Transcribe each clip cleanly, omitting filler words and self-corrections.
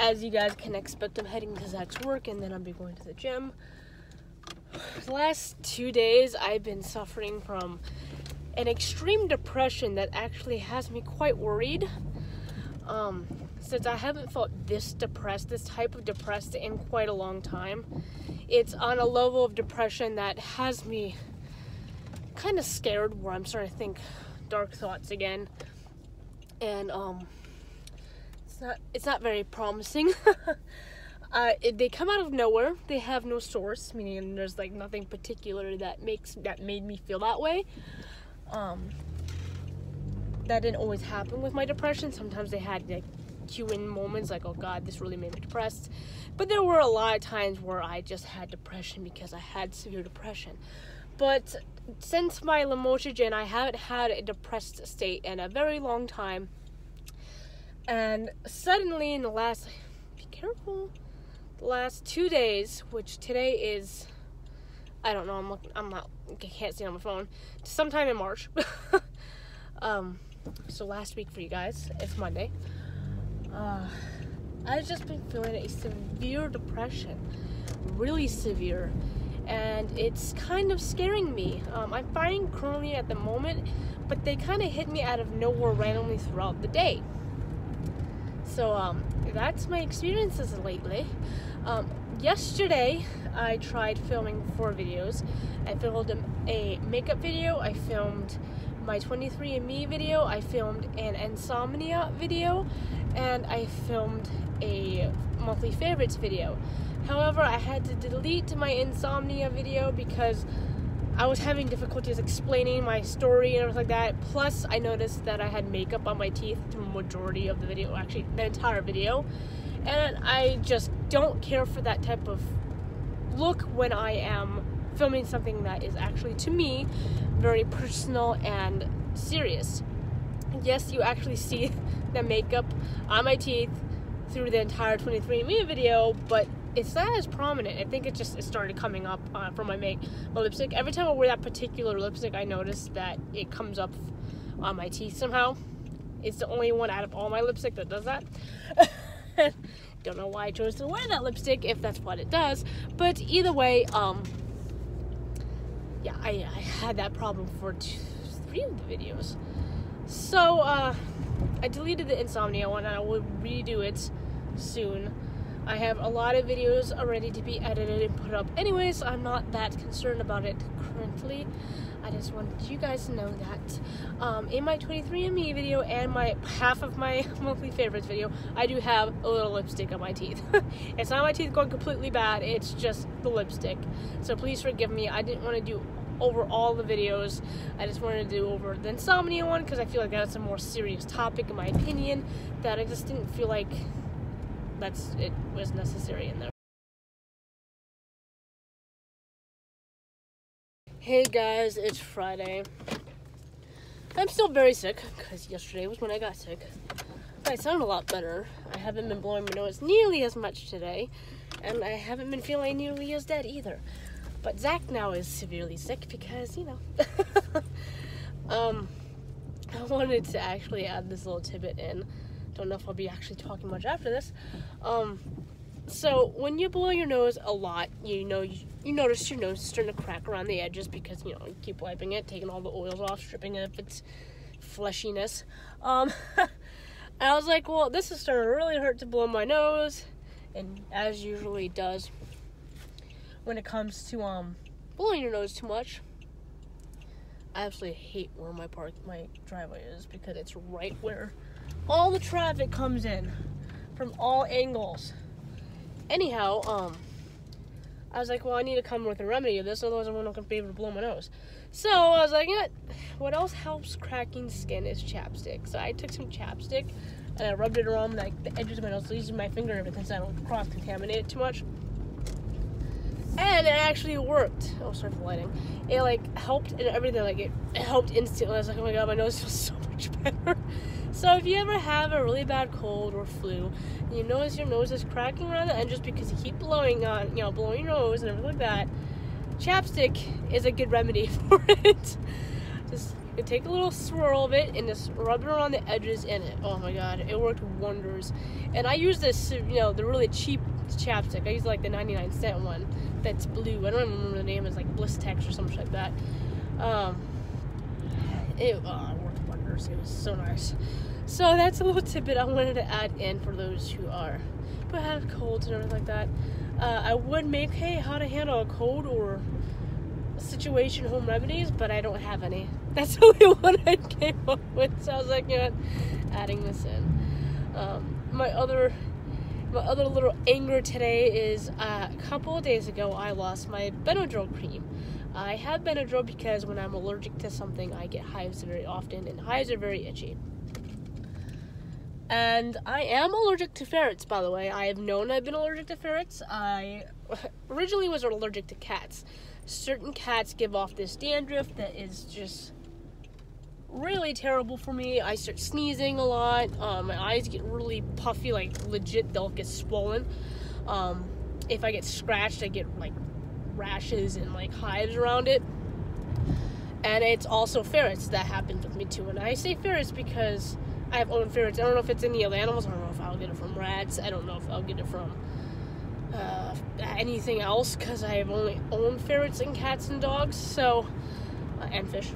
as you guys can expect, I'm heading to Zach's work, and then I'll be going to the gym. The last 2 days, I've been suffering from an extreme depression that actually has me quite worried. Since I haven't felt this type of depressed in quite a long time. It's on a level of depression that has me kind of scared, where I'm starting to think dark thoughts again. And it's not very promising. They come out of nowhere. They have no source, meaning there's like nothing particular that made me feel that way. That didn't always happen with my depression. Sometimes they had like cue-in moments, like, oh god, this really made me depressed. But there were a lot of times where I just had depression because I had severe depression. But since my lamotrigine, I haven't had a depressed state in a very long time. And suddenly in the last 2 days, which today is, I don't know, I can't see it on my phone, sometime in March. So last week for you guys, it's Monday. I've just been feeling a severe depression, really severe, and it's kind of scaring me. I'm fine currently at the moment, but they kind of hit me out of nowhere randomly throughout the day. So that's my experiences lately. Yesterday I tried filming 4 videos. I filmed a makeup video, I filmed my 23andMe video, I filmed an insomnia video, and I filmed a monthly favorites video. However, I had to delete my insomnia video because I was having difficulties explaining my story and everything like that. Plus, I noticed that I had makeup on my teeth through the majority of the video, actually the entire video. And I just don't care for that type of look when I am filming something that is actually, to me, very personal and serious. Yes, you actually see the makeup on my teeth through the entire 23andMe video, but it's not as prominent. I think it started coming up from my lipstick. Every time I wear that particular lipstick, I notice that it comes up on my teeth somehow. It's the only one out of all my lipstick that does that. Don't know why I chose to wear that lipstick, if that's what it does. But either way, yeah, I had that problem for 3 of the videos. So, I deleted the insomnia one, and I will redo it soon. I have a lot of videos already to be edited and put up anyways, so I'm not that concerned about it currently. I just wanted you guys to know that in my 23andMe video and half of my monthly favorites video, I do have a little lipstick on my teeth. It's not my teeth going completely bad, it's just the lipstick. So please forgive me. I didn't want to do over all the videos. I just wanted to do over the insomnia one because I feel like that's a more serious topic in my opinion, that I just didn't feel like it was necessary in there. Hey guys, it's Friday. I'm still very sick because yesterday was when I got sick. I sound a lot better. I haven't been blowing my nose nearly as much today, and I haven't been feeling nearly as dead either. But Zach now is severely sick because, you know. I wanted to actually add this little tidbit in. Don't know if I'll be actually talking much after this. So when you blow your nose a lot, you notice your nose is starting to crack around the edges because, you know, you keep wiping it, taking all the oils off, stripping it of its fleshiness. And I was like, well, this is starting to really hurt to blow my nose, and as usually does when it comes to blowing your nose too much. I absolutely hate where my driveway is because it's right where all the traffic comes in from all angles. Anyhow, I was like, well, I need to come with a remedy of this, otherwise I'm not going to be able to blow my nose. So I was like, you know what else helps cracking skin is chapstick. So I took some chapstick and I rubbed it around like the edges of my nose, using my finger and everything so I don't cross-contaminate it too much. And it actually worked. Oh, sorry for lighting. It like helped and everything. Like it helped instantly. I was like, oh my god, my nose feels so much better. So if you ever have a really bad cold or flu, and you notice your nose is cracking around the edges because you keep blowing your nose and everything like that, chapstick is a good remedy for it. Just You take a little swirl of it and just rub it around the edges in it. Oh my god, it worked wonders. And I use this, the really cheap chapstick. I use like the 99-cent one that's blue. I don't even remember the name. It's like Blistex or something like that. It worked wonders. It was so nice. So that's a little tidbit I wanted to add in for those who have colds and everything like that. I would make how to handle a cold or situation home remedies, but I don't have any. That's the only one I came up with, so I was like, adding this in. My other little anger today is a couple of days ago I lost my Benadryl cream. I have Benadryl because when I'm allergic to something I get hives very often, and hives are very itchy. And I am allergic to ferrets, by the way. I have known I've been allergic to ferrets. I originally was allergic to cats. Certain cats give off this dandruff that is just really terrible for me. I start sneezing a lot. My eyes get really puffy, like legit, they'll get swollen. If I get scratched, I get like rashes and like hives around it. And it's also ferrets that happens with me too. And I say ferrets because I have owned ferrets. I don't know if it's any other animals. I don't know if I'll get it from rats. I don't know if I'll get it from anything else, because I have only owned ferrets and cats and dogs, so and fish.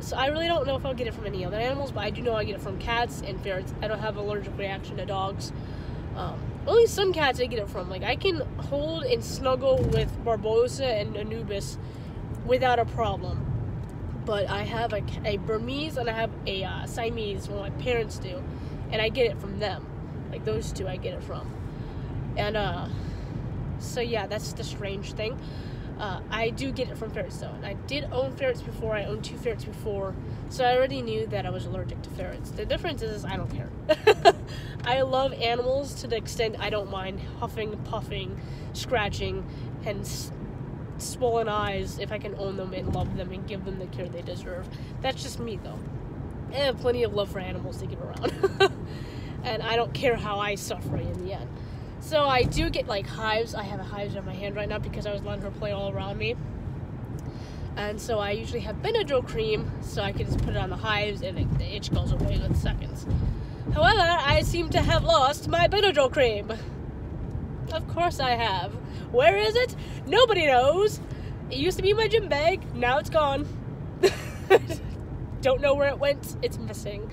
So I really don't know if I'll get it from any other animals, but I do know I get it from cats and ferrets. I don't have an allergic reaction to dogs. Only some cats I get it from. Like, I can hold and snuggle with Barbosa and Anubis without a problem. But I have a Burmese and I have a Siamese, what my parents do, and I get it from them. Like, those two I get it from. And so yeah, that's the strange thing. I do get it from ferrets though, and I did own ferrets before. I owned 2 ferrets before, so I already knew that I was allergic to ferrets. The difference is I don't care. I love animals to the extent I don't mind huffing, puffing, scratching, and swollen eyes if I can own them and love them and give them the care they deserve. That's just me though. I have plenty of love for animals to give around. And I don't care how I suffer in the end. So I do get like hives. I have hives on my hand right now because I was letting her play all around me. And so I usually have Benadryl cream so I can just put it on the hives and the itch goes away in seconds. However, I seem to have lost my Benadryl cream. Of course I have. Where is it? Nobody knows. It used to be in my gym bag. Now it's gone. Don't know where it went. It's missing.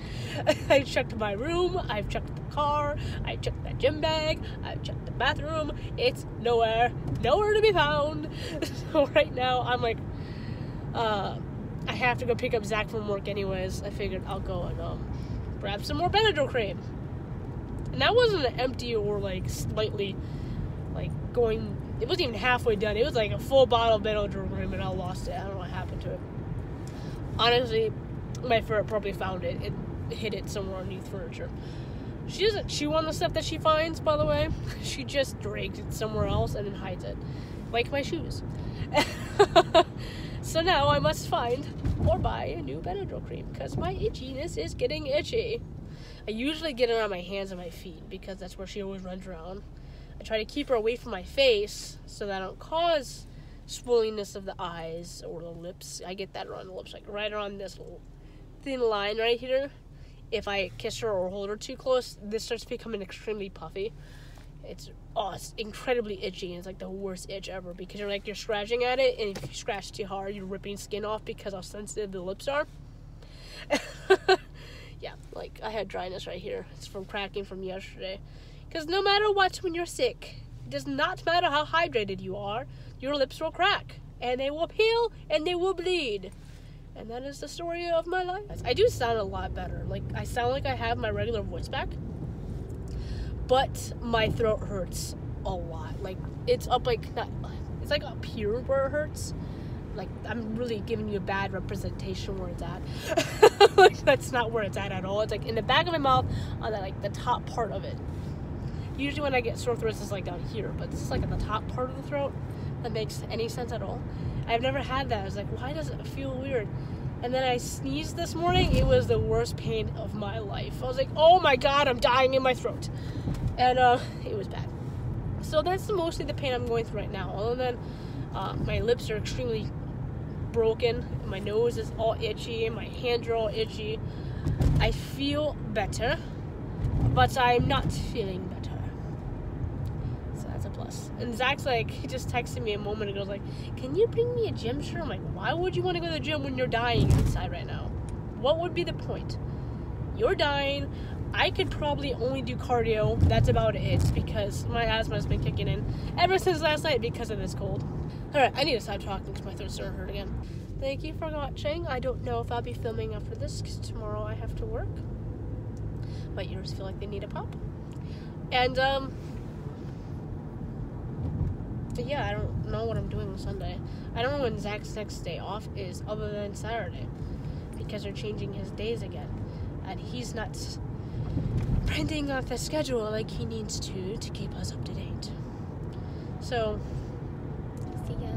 I checked my room. I've checked the car. I checked the gym bag. I've checked the bathroom. It's nowhere. Nowhere to be found. So right now, I'm like, I have to go pick up Zach from work anyways. I figured I'll go and grab some more Benadryl cream. And that wasn't empty or like slightly like going, it wasn't even halfway done. It was like a full bottle of Benadryl cream and I lost it. I don't know what happened to it. Honestly, my ferret probably found it and hid it somewhere underneath furniture. She doesn't chew on the stuff that she finds, by the way. She just drags it somewhere else and then hides it. Like my shoes. So now I must find or buy a new Benadryl cream because my itchiness is getting itchy. I usually get it on my hands and my feet because that's where she always runs around. I try to keep her away from my face so that I don't cause swollenness of the eyes or the lips. I get that around the lips, like right around this little thin line right here. If I kiss her or hold her too close, this starts becoming extremely puffy. It's incredibly itchy, and it's like the worst itch ever because you're scratching at it, and if you scratch too hard, you're ripping skin off because how sensitive the lips are. Yeah, like I had dryness right here. It's from cracking from yesterday. Because no matter what, when you're sick, it does not matter how hydrated you are, your lips will crack, and they will peel, and they will bleed. And that is the story of my life. I do sound a lot better. Like, I sound like I have my regular voice back, but my throat hurts a lot. Like, it's up, like, it's like up here where it hurts. Like, I'm really giving you a bad representation where it's at. Like, that's not where it's at all. It's, like, in the back of my mouth on that, like, the top part of it. Usually when I get sore throats, it's, like, down here, but this is, like, at the top part of the throat. That makes any sense at all. I've never had that. I was like, why does it feel weird? And then I sneezed this morning. It was the worst pain of my life. I was like, oh my god, I'm dying in my throat. And it was bad. So that's mostly the pain I'm going through right now. Other than my lips are extremely broken. My nose is all itchy. My hands are all itchy. I feel better, but I'm not feeling better. So that's a plus. And Zach's like, he just texted me a moment ago, like, can you bring me a gym shirt? I'm like, why would you want to go to the gym when you're dying inside right now? What would be the point? You're dying. I could probably only do cardio. That's about it, because my asthma has been kicking in ever since last night because of this cold. Alright, I need to stop talking because my throat's starting to hurt again. Thank you for watching. I don't know if I'll be filming after this because tomorrow I have to work. My ears feel like they need a pop. And, yeah, I don't know what I'm doing on Sunday. I don't know when Zach's next day off is other than Saturday, because they're changing his days again. And he's not printing off the schedule like he needs to keep us up to date. So, see ya.